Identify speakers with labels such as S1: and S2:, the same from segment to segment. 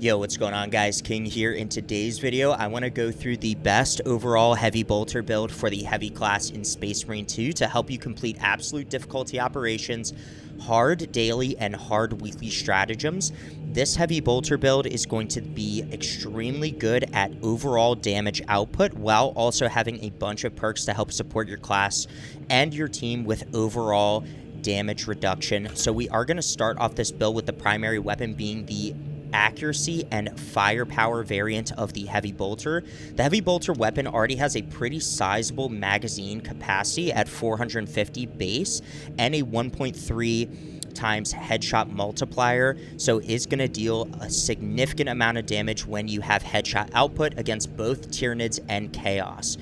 S1: Yo, what's going on, guys? King here. In today's video, I want to go through the best overall heavy bolter build for the heavy class in Space Marine 2 to help you complete absolute difficulty operations, hard daily and hard weekly stratagems. This heavy bolter build is going to be extremely good at overall damage output while also having a bunch of perks to help support your class and your team with overall damage reduction. So we are going to start off this build with the primary weapon being the accuracy and firepower variant of the heavy bolter. The heavy bolter weapon already has a pretty sizable magazine capacity at 450 base and a 1.3 times headshot multiplier, so is going to deal a significant amount of damage when you have headshot output against both Tyranids and Chaos.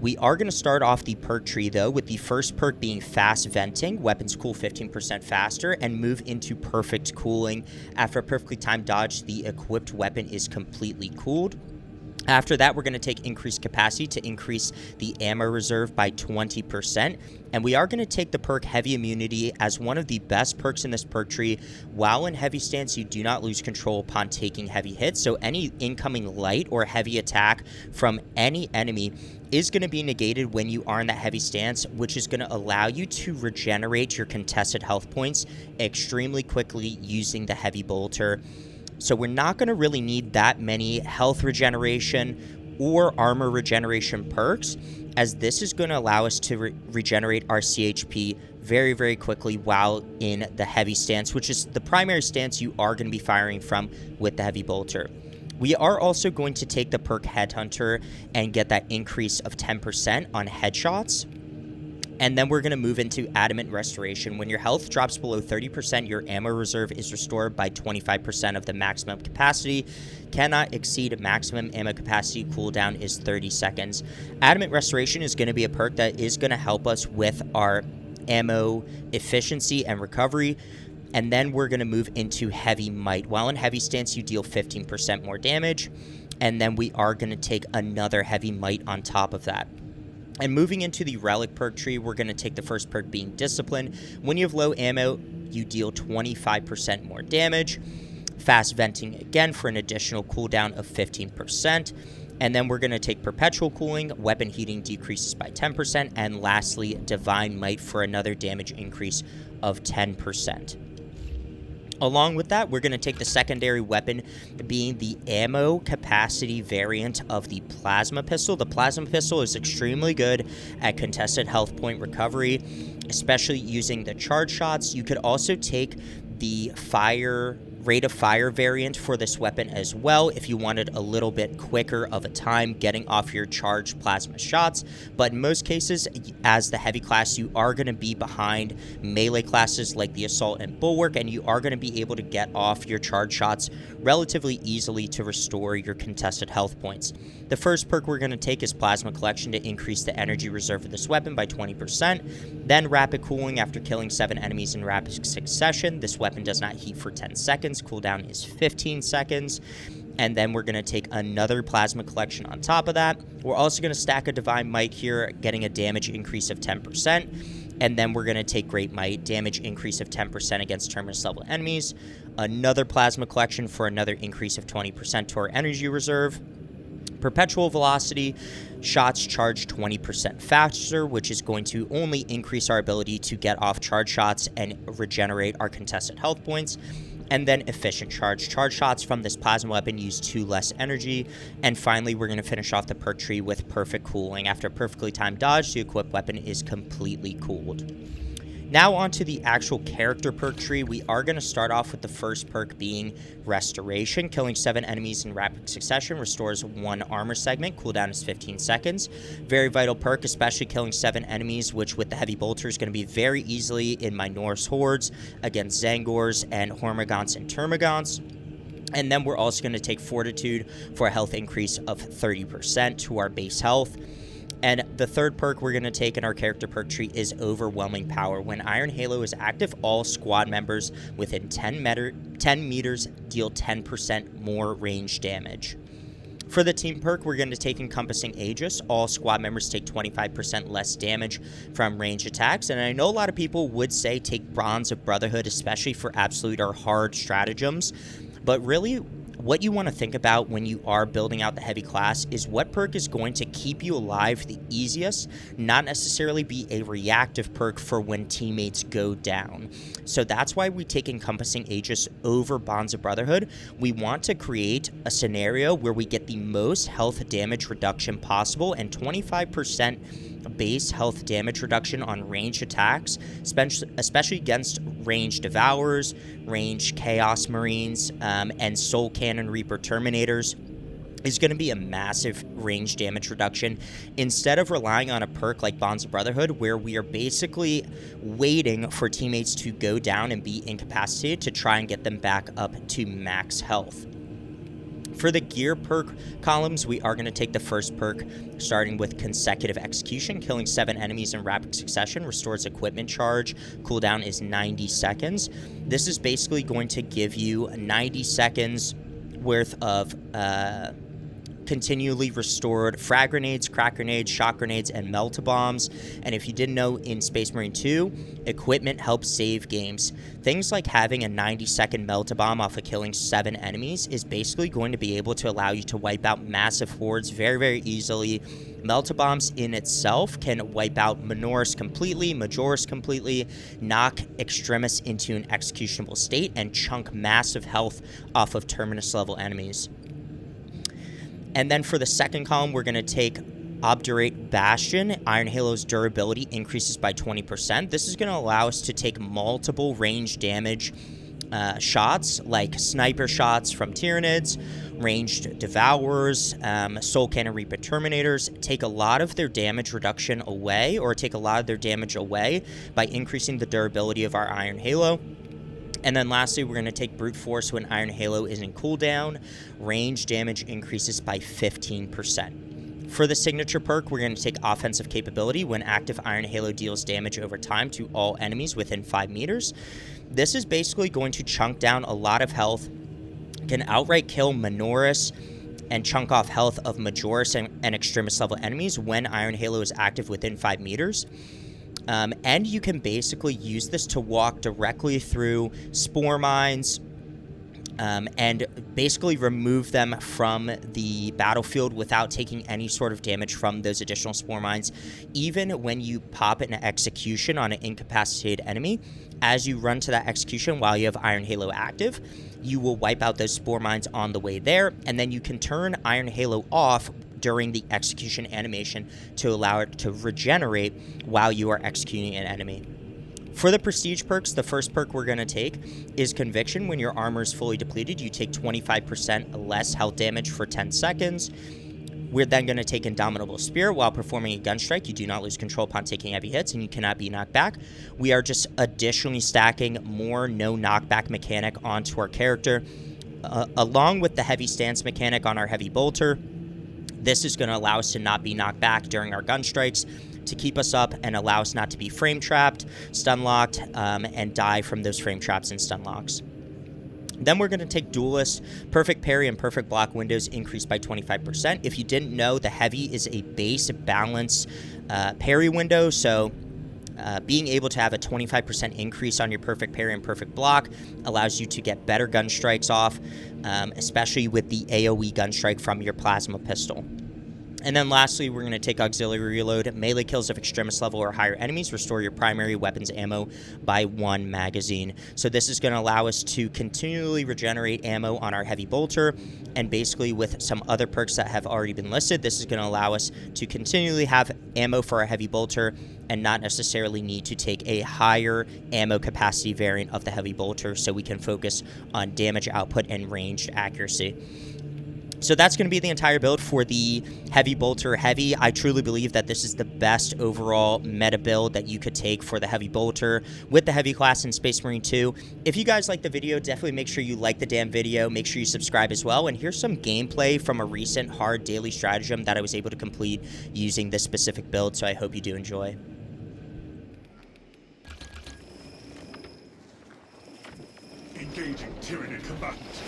S1: We are going to start off the perk tree, though, with the first perk being Fast Venting. Weapons cool 15% faster, and move into Perfect Cooling. After a perfectly timed dodge, the equipped weapon is completely cooled. After that, we're going to take increased capacity to increase the ammo reserve by 20%. And we are going to take the perk Heavy Immunity as one of the best perks in this perk tree. While in heavy stance, you do not lose control upon taking heavy hits. So any incoming light or heavy attack from any enemy is going to be negated when you are in that heavy stance, which is going to allow you to regenerate your contested health points extremely quickly using the heavy bolter. So we're not going to really need that many health regeneration or armor regeneration perks, as this is going to allow us to regenerate our CHP very, very quickly while in the heavy stance, which is the primary stance you are going to be firing from with the heavy bolter. We are also going to take the perk Headhunter and get that increase of 10% on headshots. And then we're going to move into Adamant Restoration. When your health drops below 30%, your ammo reserve is restored by 25% of the maximum capacity. Cannot exceed maximum ammo capacity. Cooldown is 30 seconds. Adamant Restoration is going to be a perk that is going to help us with our ammo efficiency and recovery. And then we're going to move into Heavy Might. While in heavy stance, you deal 15% more damage. And then we are going to take another Heavy Might on top of that. And moving into the Relic perk tree, we're going to take the first perk being Discipline. When you have low ammo, you deal 25% more damage. Fast Venting again for an additional cooldown of 15%. And then we're going to take Perpetual Cooling. Weapon heating decreases by 10%. And lastly, Divine Might for another damage increase of 10%. Along with that, we're going to take the secondary weapon being the ammo capacity variant of the Plasma Pistol. The Plasma Pistol is extremely good at contested health point recovery, especially using the charge shots. You could also take the rate of fire variant for this weapon as well if you wanted a little bit quicker of a time getting off your charged plasma shots. But in most cases, as the heavy class, you are going to be behind melee classes like the Assault and Bulwark, and you are going to be able to get off your charge shots relatively easily to restore your contested health points. The first perk we're going to take is Plasma Collection to increase the energy reserve of this weapon by 20%. Then Rapid Cooling after killing 7 enemies in rapid succession. This weapon does not heat for 10 seconds. Cooldown is 15 seconds. And then we're going to take another Plasma Collection on top of that. We're also going to stack a Divine Might here, getting a damage increase of 10%. And then we're going to take Great Might, damage increase of 10% against Terminus level enemies. Another Plasma Collection for another increase of 20% to our energy reserve. Perpetual Velocity, shots charge 20% faster, which is going to only increase our ability to get off charge shots and regenerate our contested health points. And then Efficient Charge. Charge shots from this plasma weapon use 2 less energy. And finally, we're going to finish off the perk tree with Perfect Cooling. After a perfectly timed dodge, the equipped weapon is completely cooled. Now onto the actual character perk tree. We are going to start off with the first perk being Restoration. Killing 7 enemies in rapid succession restores 1 armor segment. Cooldown is 15 seconds. Very vital perk, especially killing 7 enemies, which with the heavy bolter is going to be very easily in my Norse hordes against Zangors and Hormagaunts and Termagants. And then we're also going to take Fortitude for a health increase of 30% to our base health. And the third perk we're going to take in our character perk tree is Overwhelming Power. When Iron Halo is active, all squad members within 10 meters deal 10% more range damage. For the team perk, we're going to take Encompassing Aegis. All squad members take 25% less damage from range attacks. And I know a lot of people would say take Bronze of Brotherhood, especially for absolute or hard stratagems. But really, what you want to think about when you are building out the heavy class is what perk is going to keep you alive the easiest, not necessarily be a reactive perk for when teammates go down. So that's why we take Encompassing Aegis over Bonds of Brotherhood. We want to create a scenario where we get the most health damage reduction possible, and 25% base health damage reduction on ranged attacks, especially against ranged Devourers, ranged Chaos Marines, and Soul Cannon Reaper Terminators, is going to be a massive range damage reduction instead of relying on a perk like Bonds of Brotherhood, where we are basically waiting for teammates to go down and be incapacitated to try and get them back up to max health. For the gear perk columns, we are going to take the first perk, starting with Consecutive Execution. Killing 7 enemies in rapid succession restores equipment charge. Cooldown is 90 seconds. This is basically going to give you 90 seconds worth of continually restored frag grenades, crack grenades, shock grenades, and melt-a-bombs. And if you didn't know, in Space Marine 2, equipment helps save games. Things like having a 90-second melt-a-bomb off of killing 7 enemies is basically going to be able to allow you to wipe out massive hordes very, very easily. Melt-a-bombs in itself can wipe out Minoris completely, Majoris completely, knock Extremis into an executionable state, and chunk massive health off of Terminus-level enemies. And then for the second column, we're going to take Obdurate Bastion. Iron Halo's durability increases by 20%. This is going to allow us to take multiple range damage shots, like sniper shots from Tyranids, ranged Devourers, Soul Cannon Reaper Terminators, take a lot of their damage reduction away, or take a lot of their damage away by increasing the durability of our Iron Halo. And then lastly, we're going to take Brute Force when Iron Halo is in cooldown. Range damage increases by 15%. For the signature perk, we're going to take Offensive Capability. When active, Iron Halo deals damage over time to all enemies within 5 meters. This is basically going to chunk down a lot of health, can outright kill Minoris, and chunk off health of Majoris and Extremis level enemies when Iron Halo is active within 5 meters. And you can basically use this to walk directly through spore mines and basically remove them from the battlefield without taking any sort of damage from those additional spore mines. Even when you pop an execution on an incapacitated enemy, as you run to that execution while you have Iron Halo active, you will wipe out those spore mines on the way there, and then you can turn Iron Halo off during the execution animation to allow it to regenerate while you are executing an enemy. For the prestige perks, the first perk we're going to take is Conviction. When your armor is fully depleted, you take 25% less health damage for 10 seconds. We're then going to take Indomitable Spirit. While performing a gun strike, you do not lose control upon taking heavy hits, and you cannot be knocked back. We are just additionally stacking more no knockback mechanic onto our character, along with the heavy stance mechanic on our heavy bolter. This is going to allow us to not be knocked back during our gun strikes, to keep us up and allow us not to be frame trapped, stun locked, and die from those frame traps and stun locks. Then we're going to take Duelist. Perfect parry and perfect block windows increase by 25%. If you didn't know, the heavy is a base balance parry window, so being able to have a 25% increase on your perfect parry and perfect block allows you to get better gun strikes off, especially with the AoE gun strike from your plasma pistol. And then lastly, we're going to take Auxiliary Reload. Melee kills of Extremis level or higher enemies restore your primary weapons ammo by 1 magazine. So this is going to allow us to continually regenerate ammo on our heavy bolter, and basically with some other perks that have already been listed, this is going to allow us to continually have ammo for our heavy bolter and not necessarily need to take a higher ammo capacity variant of the heavy bolter, so we can focus on damage output and ranged accuracy. So that's going to be the entire build for the Heavy Bolter Heavy. I truly believe that this is the best overall meta build that you could take for the Heavy Bolter with the Heavy class in Space Marine 2. If you guys like the video, definitely make sure you like the damn video. Make sure you subscribe as well. And here's some gameplay from a recent hard daily stratagem that I was able to complete using this specific build, so I hope you do enjoy.
S2: Engaging Tyranid combatants.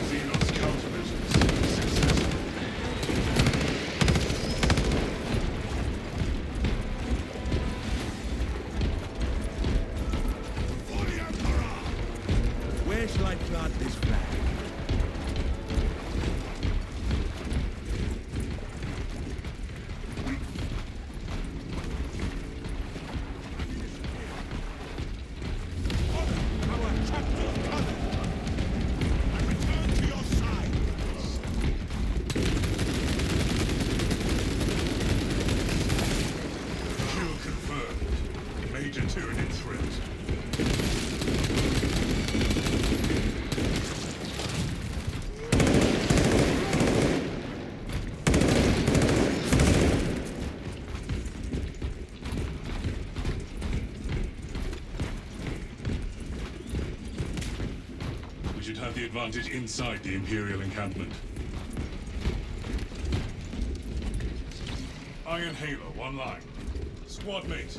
S2: Xenos countermeasures. advantage inside the Imperial encampment. Iron Halo, one line. Squad mate.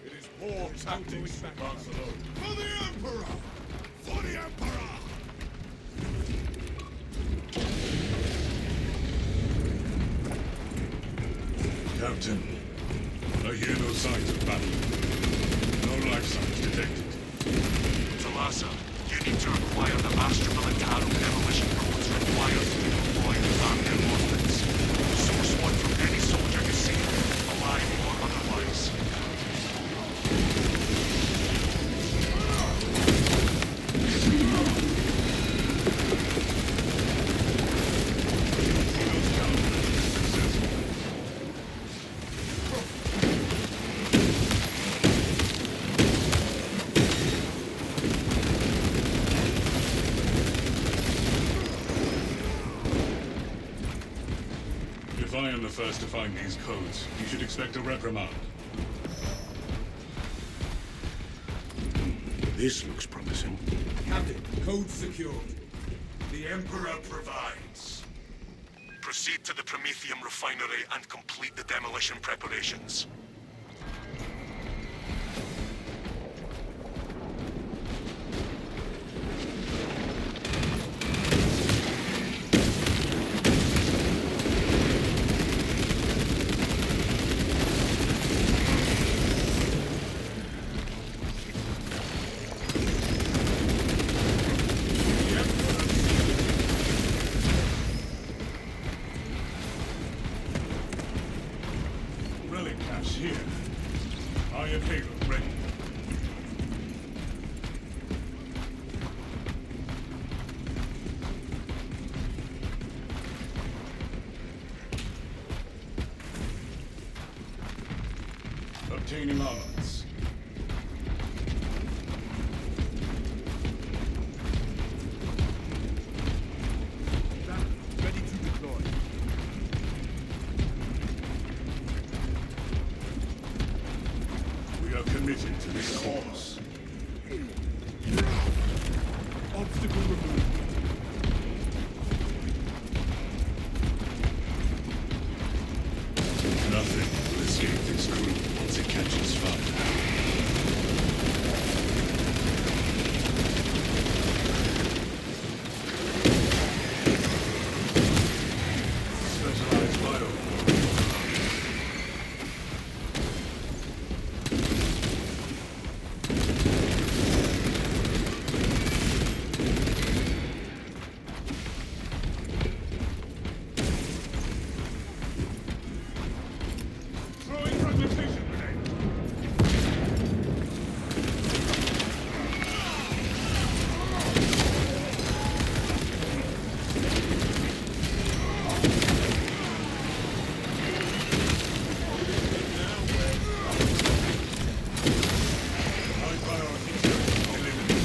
S2: It is poor tactics, Barcelona.
S3: For the Emperor! For the Emperor!
S2: Captain, I hear no signs of battle. No life signs detected.
S3: Talassa, you need to acquire the Master Militaro demolition codes required to deploy the Varnian ordnance. Source one from any soldier you see, alive or otherwise.
S2: If I am the first to find these codes, you should expect a reprimand.
S3: This looks promising.
S4: Captain, code secured. The Emperor provides.
S3: Proceed to the Prometheum refinery and complete the demolition preparations.
S2: Relic cache here. Iron Halo ready. Obtaining armaments.
S4: Ready to deploy.
S2: We are committed to this cause.
S4: Obstacle removed.
S2: Nothing will escape this crew once it catches fire. Specialized bio. Throwing fragmentation grenade. High priority target eliminated.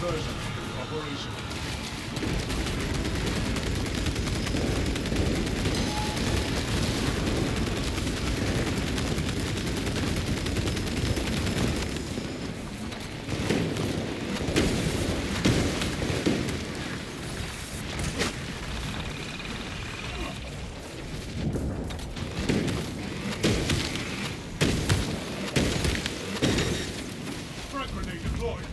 S2: Diversion operational. Frag grenade deployed.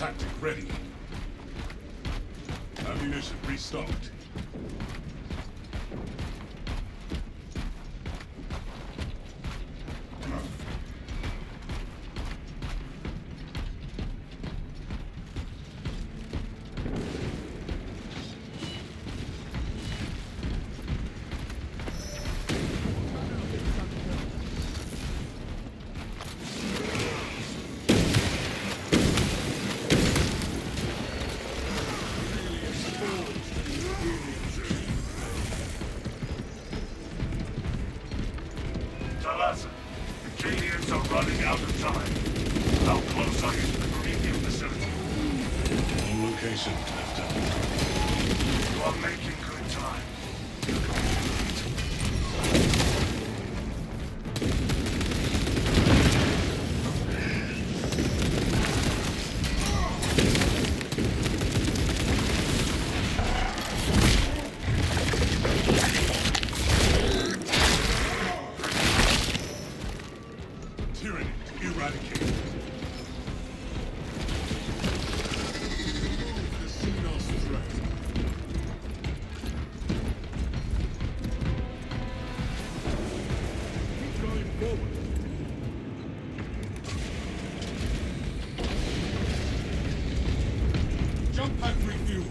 S2: tactic ready. Ammunition restocked.
S3: Talasa, the Tyranids are running out of time. How close are you to the Prometheum facility?
S2: On location, Lieutenant.
S3: You are making good time.
S2: Tyranid eradicated. The Xenos threat.
S4: Keep going forward. Jump pack refuel.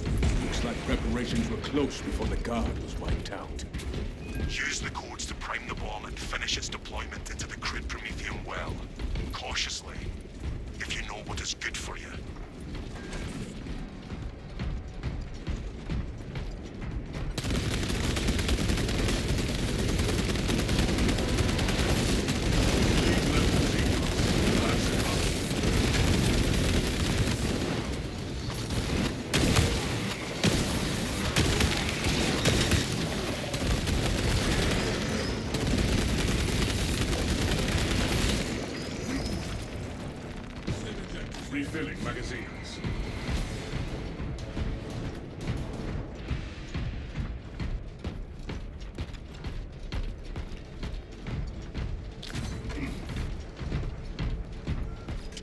S4: Looks like preparations were close before the guard was wiped out.
S3: Use the codes to prime the bomb and finish its deployment into the crude Prometheum well. Cautiously. If you know what is good for you.
S2: Refilling magazines.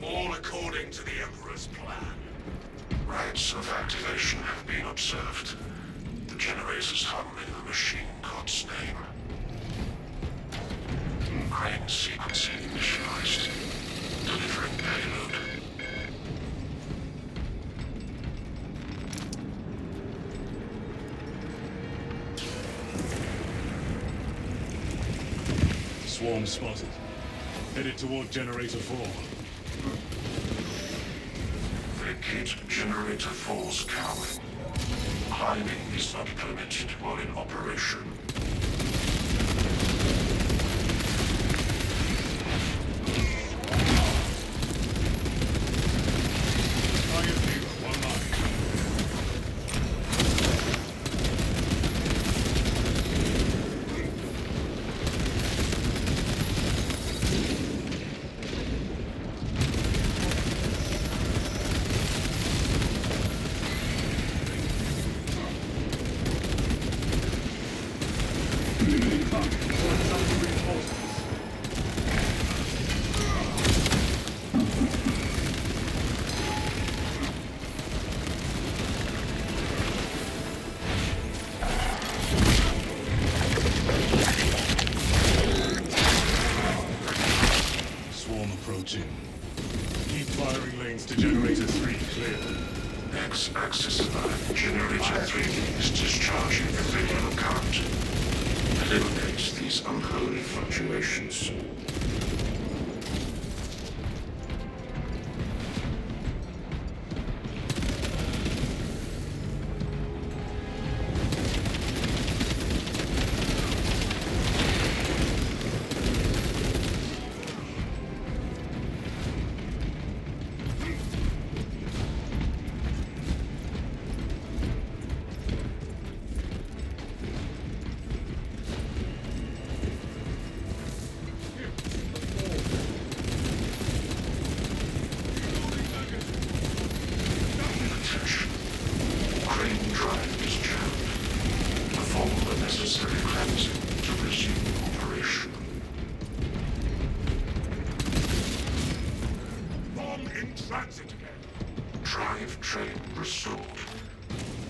S3: All according to the Emperor's plan. Rites of activation have been observed. The generators hum in the machine god's name. Crane sequencing initialized. Delivering payload.
S2: Swarm spotted. Headed toward Generator 4.
S3: Vacate Generator 4's cowling. Climbing is not permitted while in operation.
S2: Target zero, one line. Swarm approaching. Keep firing lanes to Generator 3 clear.
S3: X-axis line. Generator 3 is discharging the video current. Eliminate these unholy fluctuations.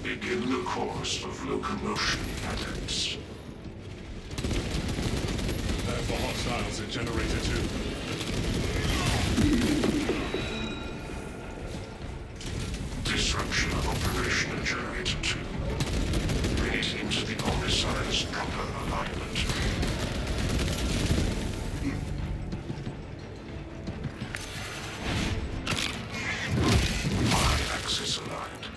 S3: Begin the course of locomotion, adepts.
S2: Prepare for hostiles at Generator 2.
S3: Disruption of operation at Generator 2. Bring it into the Omnissiah's proper alignment. Y-axis aligned.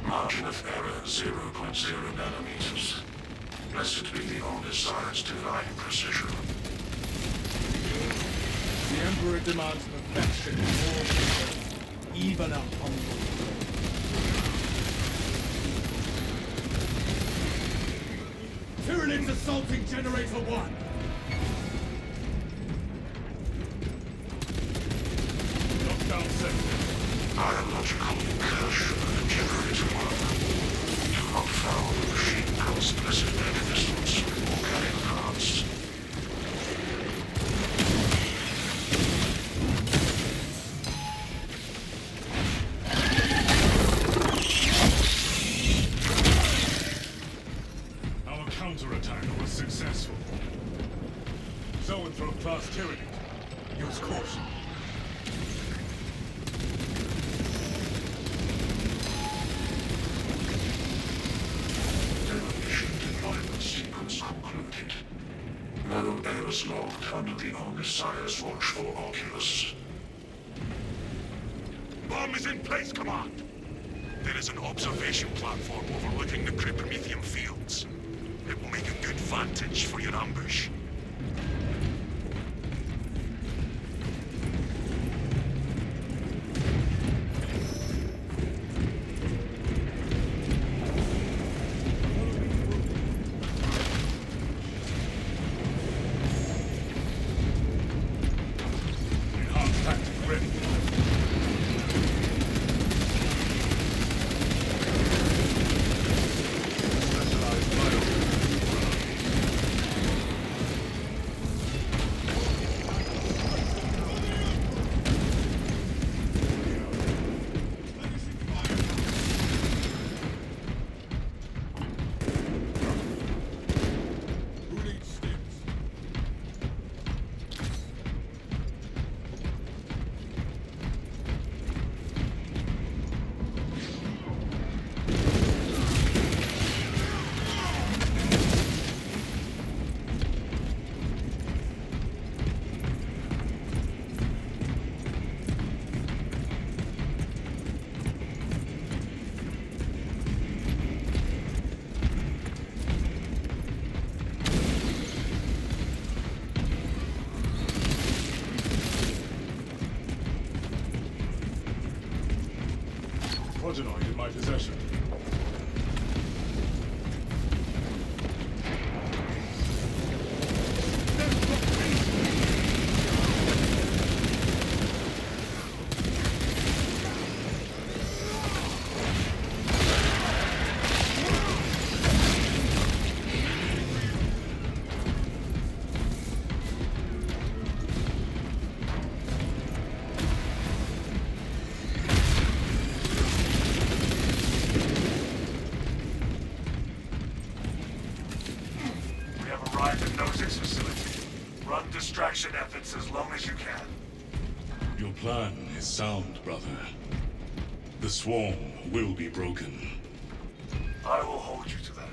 S3: Margin of error 0.0 nanometers. Blessed be the Omnissiah's divine precision.
S4: The Emperor demands perfection in all things, even a humble. Tyranids assaulting Generator 1!
S2: Lockdown set.
S3: Biological incursion of Generator 1. Do not foul the machine God's blessed magnificence with organic parts.
S2: Our counterattack was successful. Zoanthrope class Tyranid. Use caution.
S3: Demolition deployment sequence concluded. No errors logged under the Omnissiah's watchful oculus. Bomb is in place, Command! There is an observation platform overlooking the Promethium fields. It will make a good vantage for your ambush.
S2: Enhanced tactic ready. Specialized bio.
S4: Who needs sticks?
S2: Progenoid in my possession.
S3: We have arrived at MOES' facility. Run distraction efforts as long as you can.
S2: Your plan is sound, brother. The swarm will be broken.
S3: I will hold you to that.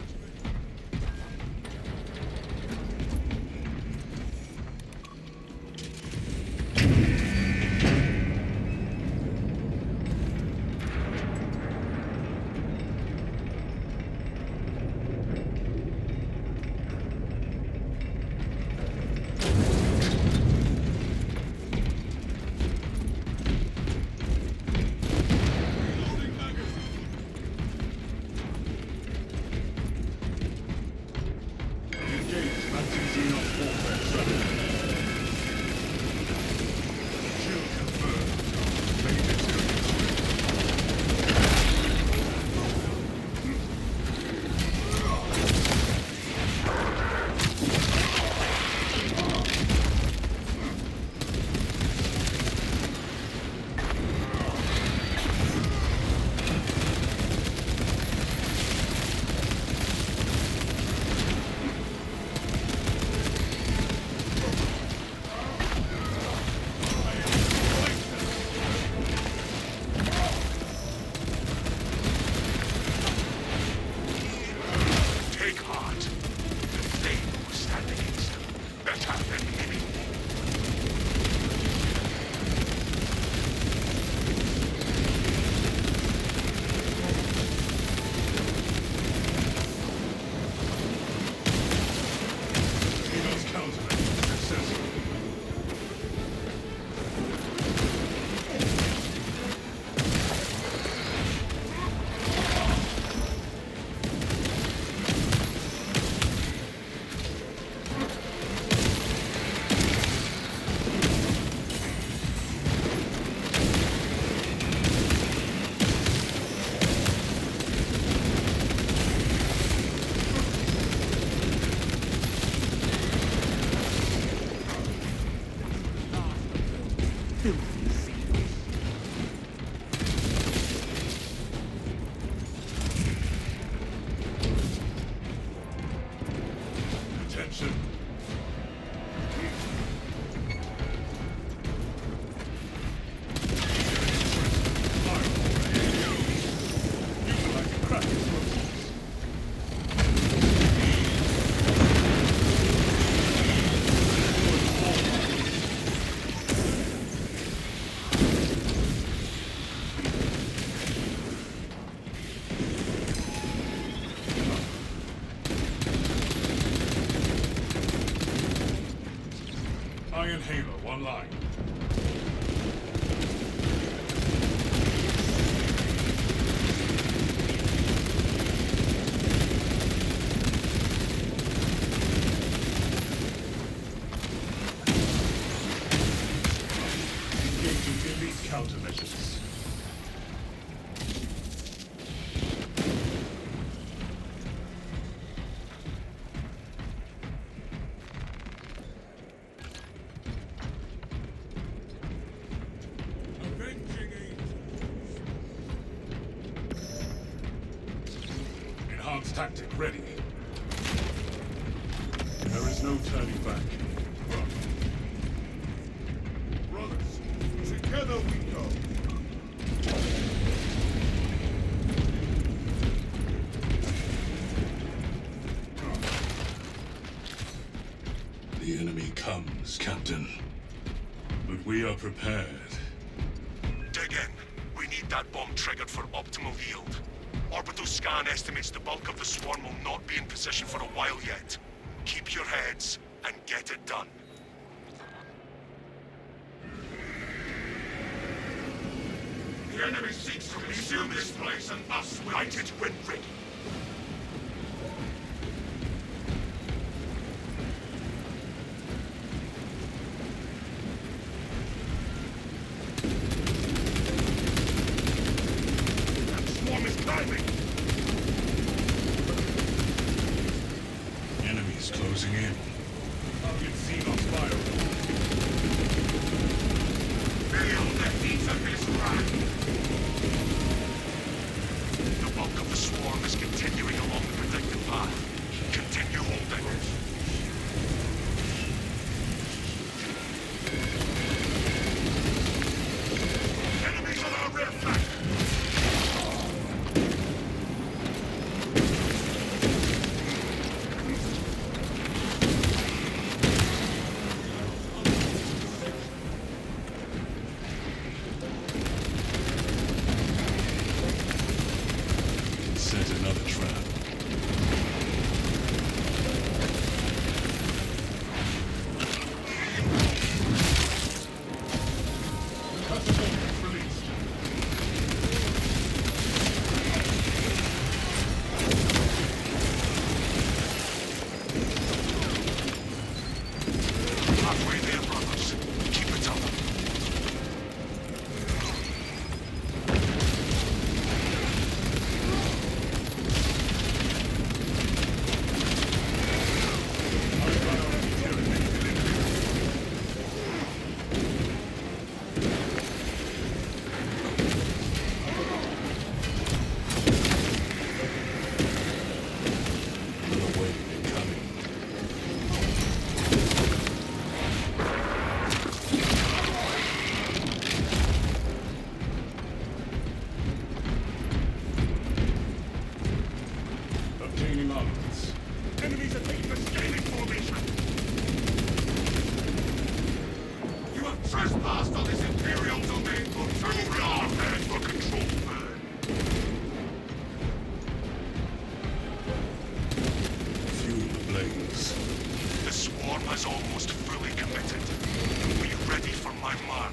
S2: and Halo online. Engaging elite countermeasures. Enhanced tactic ready. There is no turning back. Run. Brothers, together we go. The enemy comes, Captain. But we are prepared.
S3: Dig in. We need that bomb triggered for optimal yield. Orbital scan estimates the bulk of the swarm will not be in position for a while yet. Keep your heads and get it done. The enemy seeks to consume this place and us will light it when ready. That swarm is climbing!
S2: Enemies closing in. Target seen on fire.
S3: Feel the heat of his wrath! The bulk of the swarm is continuing along the predicted path. Continue holding. Enemies on our rear flank!
S2: Set another trap. Catapult released.
S3: Halfway there, brothers. Keep it up.
S2: Another wave incoming. Obtaining armaments.
S3: Enemies are taking the scaling formation! You have trespassed on this Imperial domain for too long! Head for control, man!
S2: Fuel ablaze.
S3: The swarm has almost fully committed. Be ready for my mark.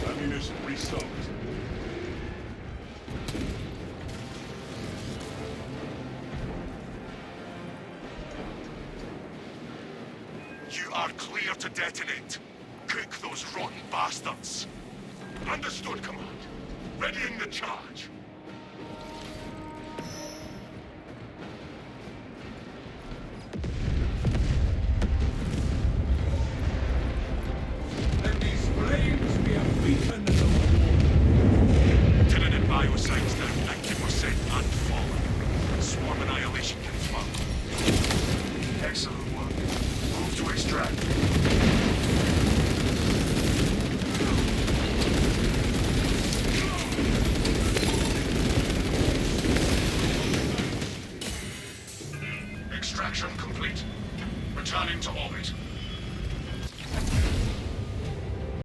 S2: Ammunition restocked.
S3: You are clear to detonate. Cook those rotten bastards. Understood, Command. Readying the charge.
S4: Let these flames be a beacon in the war.
S3: Tyranid biosites down 90% unfallen. Swarm annihilation confirmed. Excellent work. Move to extract. Extraction complete. Returning to orbit.